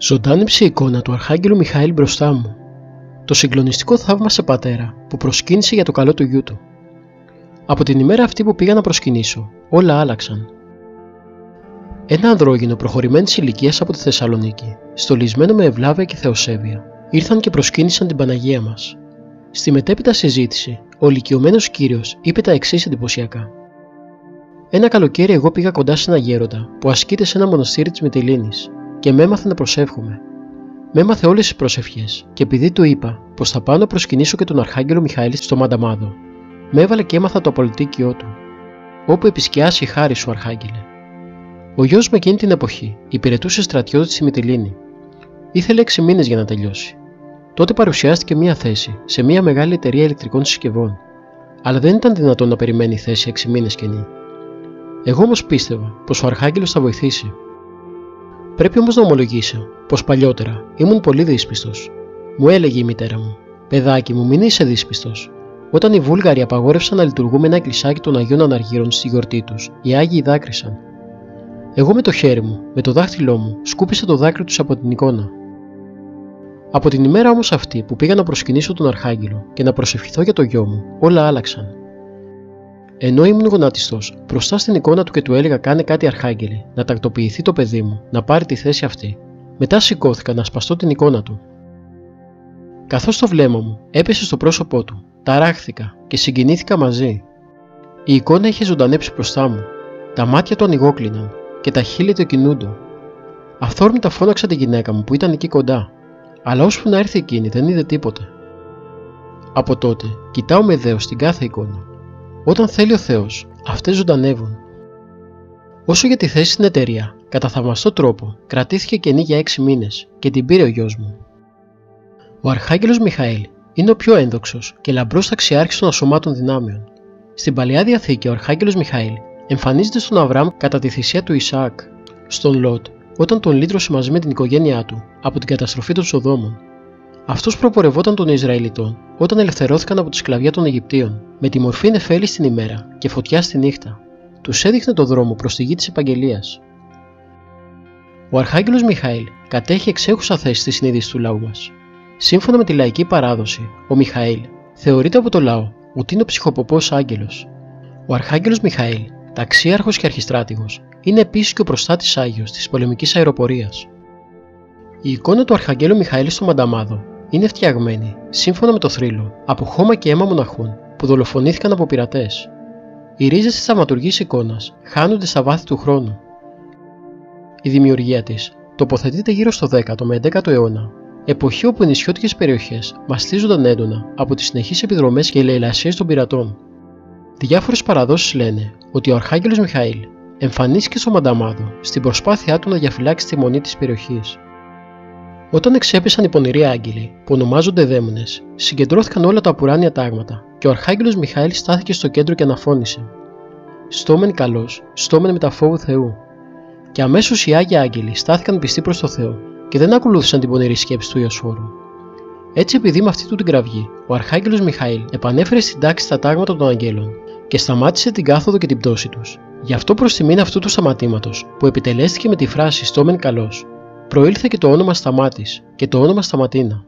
Ζωντάνεψε η εικόνα του Αρχάγγελου Μιχαήλ μπροστά μου. Το συγκλονιστικό θαύμασε πατέρα που προσκύνησε για το καλό του γιού του. Από την ημέρα αυτή που πήγα να προσκυνήσω, όλα άλλαξαν. Ένα ανδρόγυνο προχωρημένης ηλικίας από τη Θεσσαλονίκη, στολισμένο με ευλάβεια και θεοσέβεια, ήρθαν και προσκύνησαν την Παναγία μας. Στη μετέπειτα συζήτηση, ο ηλικιωμένος κύριος είπε τα εξής εντυπωσιακά. Ένα καλοκαίρι, εγώ πήγα κοντά σε ένα γέροντα που ασκείται σε ένα μοναστήρι της Μυτιλήνης και με έμαθε να προσεύχομαι. Με έμαθε όλες τις προσευχές και επειδή του είπα πως θα πάω να προσκυνήσω και τον Αρχάγγελο Μιχαήλ στο Μανταμάδο, με έβαλε και έμαθα το απολυτίκιό του. Όπου επισκιάσει η χάρη σου, Αρχάγγελε. Ο γιος μου εκείνη την εποχή υπηρετούσε στρατιώτη στη Μυτιλήνη. Ήθελε 6 μήνες για να τελειώσει. Τότε παρουσιάστηκε μια θέση σε μια μεγάλη εταιρεία ηλεκτρικών συσκευών, αλλά δεν ήταν δυνατόν να περιμένει θέση 6 μήνες κενή. Εγώ όμως πίστευα πως ο Αρχάγγελος θα βοηθήσει. Πρέπει όμως να ομολογήσω πως παλιότερα ήμουν πολύ δύσπιστος. Μου έλεγε η μητέρα μου: «Παιδάκι μου, μην είσαι δύσπιστος». Όταν οι Βούλγαροι απαγόρευσαν να λειτουργούμε ένα εκκλησάκι των Αγίων Αναργύρων στη γιορτή τους, οι Άγιοι δάκρυσαν. Εγώ με το χέρι μου, με το δάχτυλό μου, σκούπισα το δάκρυ τους από την εικόνα. Από την ημέρα όμως αυτή που πήγα να προσκυνήσω τον Αρχάγγελο και να προσευχηθώ για το γιο μου, όλα άλλαξαν. Ενώ ήμουν γονατιστός μπροστά στην εικόνα του και του έλεγα: «Κάνε κάτι, Αρχάγγελε, να τακτοποιηθεί το παιδί μου, να πάρει τη θέση αυτή», μετά σηκώθηκα να σπαστώ την εικόνα του. Καθώς το βλέμμα μου έπεσε στο πρόσωπό του, ταράχθηκα και συγκινήθηκα μαζί. Η εικόνα είχε ζωντανέψει μπροστά μου, τα μάτια του ανοιγόκλειναν και τα χείλη του κινούνται. Αυθόρμητα φώναξα τη γυναίκα μου που ήταν εκεί κοντά, αλλά ώσπου να έρθει εκείνη δεν είδε τίποτε. Από τότε κοιτάω με δέος την κάθε εικόνα. Όταν θέλει ο Θεός, αυτές ζωντανεύουν. Όσο για τη θέση στην εταιρεία, κατά θαυμαστό τρόπο κρατήθηκε κενή για 6 μήνες και την πήρε ο γιος μου. Ο Αρχάγγελος Μιχαήλ είναι ο πιο ένδοξος και λαμπρός ταξιάρχης των ασωμάτων δυνάμεων. Στην Παλαιά Διαθήκη, ο Αρχάγγελος Μιχαήλ εμφανίζεται στον Αβραάμ κατά τη θυσία του Ισαάκ, στον Λότ όταν τον λύτρωσε μαζί με την οικογένειά του από την καταστροφή των Σοδόμων. Αυτός προπορευόταν των Ισραηλιτών όταν ελευθερώθηκαν από τη σκλαβιά των Αιγυπτίων, με τη μορφή νεφέλη στην ημέρα και φωτιά στη νύχτα. Τους έδειχνε το δρόμο προς τη γη της Επαγγελίας. Ο Αρχάγγελος Μιχαήλ κατέχει εξέχουσα θέση στη συνείδηση του λαού μας. Σύμφωνα με τη λαϊκή παράδοση, ο Μιχαήλ θεωρείται από το λαό ότι είναι ο ψυχοποπός άγγελος. Ο Αρχάγγελος Μιχαήλ, ταξίαρχος και αρχιστράτηγος, είναι επίσης και ο προστάτης Άγιος της πολεμικής αεροπορίας. Η εικόνα του Αρχαγγέλου Μιχαήλ στο Μανταμάδο είναι φτιαγμένη, σύμφωνα με το θρύλο, από χώμα και αίμα μοναχών που δολοφονήθηκαν από πειρατές. Οι ρίζες της θαυματουργής εικόνας χάνονται στα βάθη του χρόνου. Η δημιουργία της τοποθετείται γύρω στο 10ο με 11ο αιώνα, εποχή όπου οι νησιώτικες περιοχές μαστίζονταν έντονα από τις συνεχείς επιδρομές και λαιλασίες των πειρατών. Διάφορες παραδόσεις λένε ότι ο Αρχάγγελος Μιχαήλ εμφανίστηκε στο Μανταμάδο στην προσπάθειά του να διαφυλάξει τη μονή της περιοχής. Όταν εξέπεσαν οι πονηροί άγγελοι, που ονομάζονται δαίμονες, συγκεντρώθηκαν όλα τα απουράνια τάγματα και ο Αρχάγγελος Μιχαήλ στάθηκε στο κέντρο και αναφώνησε: «Στόμεν καλός, στόμεν με τα φόβου Θεού». Και αμέσως οι άγιοι άγγελοι στάθηκαν πιστοί προς το Θεό και δεν ακολούθησαν την πονηρή σκέψη του Ιωσφόρου. Έτσι, επειδή με αυτή του την κραυγή, ο Αρχάγγελος Μιχαήλ επανέφερε στην τάξη τα τάγματα των αγγέλων και σταμάτησε την κάθοδο και την πτώση τους. Γι' αυτό προς τιμήν αυτού του σταματήματος, που επιτελέστηκε με τη φράση «Στόμεν καλός», προήλθε και το όνομα Σταμάτης και το όνομα Σταματίνα.